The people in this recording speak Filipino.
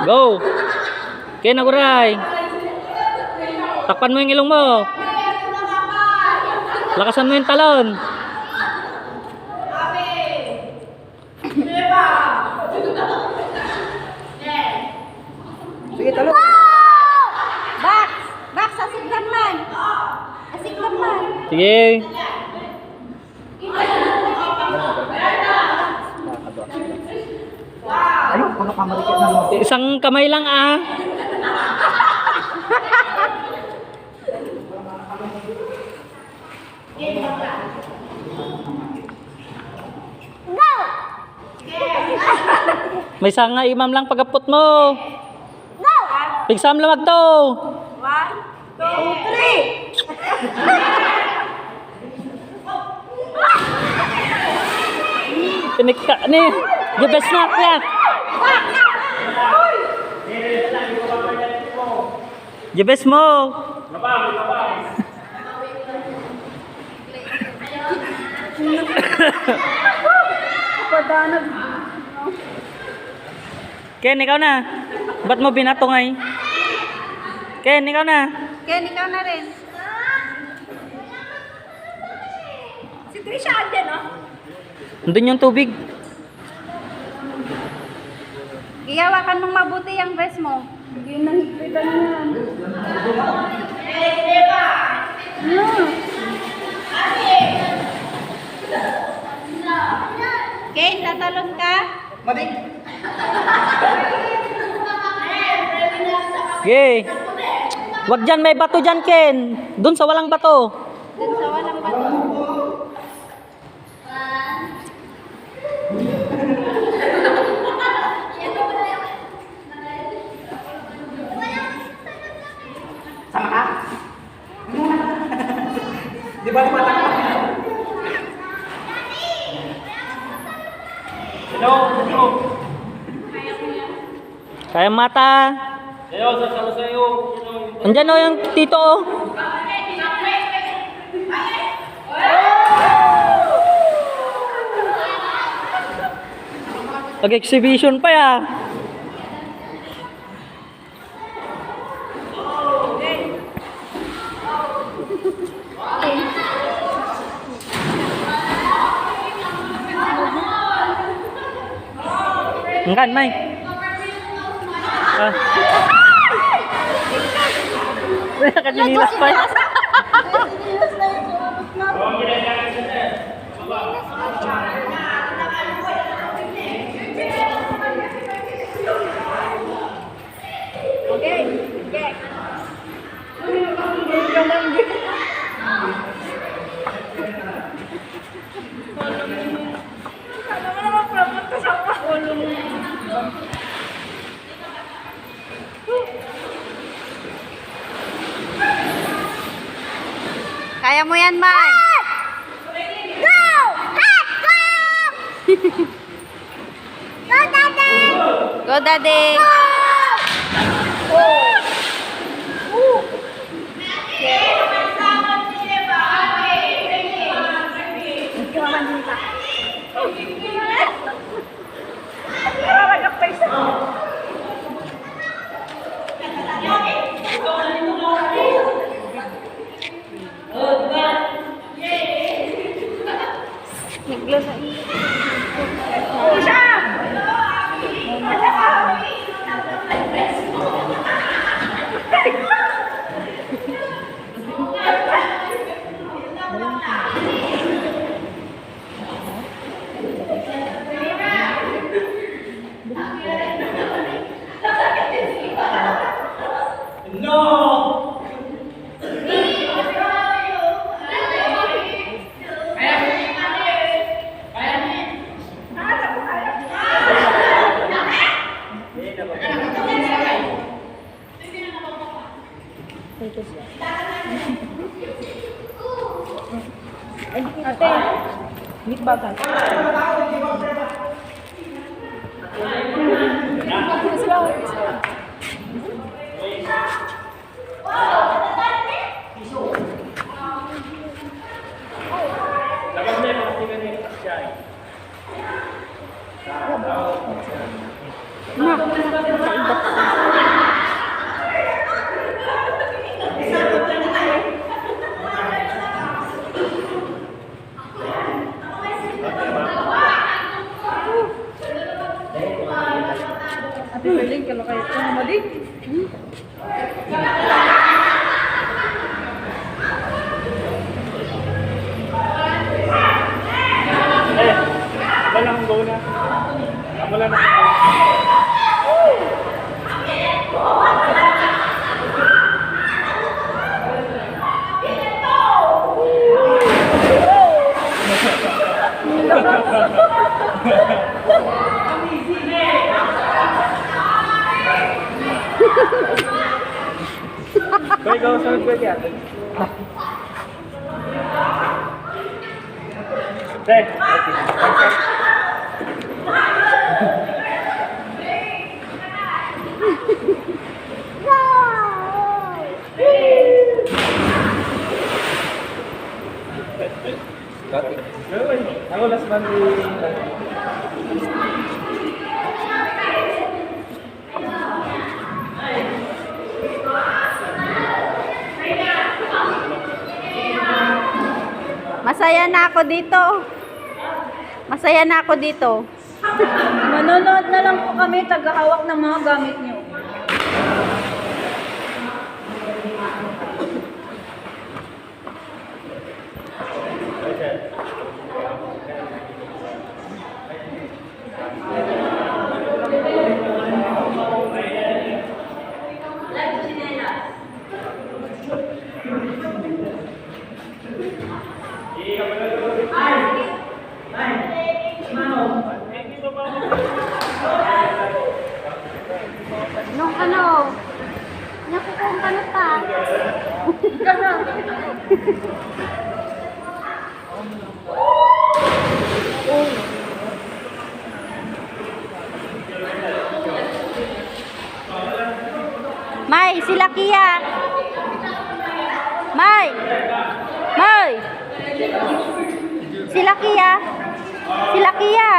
Go! Okay, naguray. Takpan mo yung ilong mo. Lakasan mo yung talon. Sige, talon. Back! Back sa siklan man! Asiklan man! Sige. Ayun, mga kamarikit na mo. Isang kamay lang ah. Go! May sanga imam lang pagapot mo. Go! Pigsam lamag to. 1, 2, 3! Pinikka ni. Gibes na kaya. Gibes mo. Padanag. Ken, ikaw na. Ba't mo binato ngay? Ken, ikaw na. Ken, ikaw na rin. Si Trisha andyan, no? Andun yung tubig. Iyawakan mong mabuti ang dress mo. Hindi na higpitan na yan. Ken, tatalon ka? Madik. Okay. Wag dyan, may bato dyan, Ken. Dun sa walang bato. Dun sa walang bato. Sama ka? Di ba mata ka? Hello, hello. Kaya mata. Hello, sasama sa'yo. Andyan o yung tito o. Pag-exhibition pa ya. Engkan, Mai. Ah. Nakajinilas pa. Okay, okay. Kaya mo yan, Mai. Go! Hot! Go! Go, Daddy! Go, Daddy! Ate, meat bagal. Nak, Ate Berling, kalau kayo ito naman din. Wala akong go na. Wala na. Kaya ikaw sunod ko yan. Deh. Ako last month Masaya na ako dito. Masaya na ako dito. Manonood na lang po kami, tagahawak ng mga gamit niyo. Nung ano? Naku, kung ano pa? May, sila Kia. May. May. Sila Kia. Sila Kia.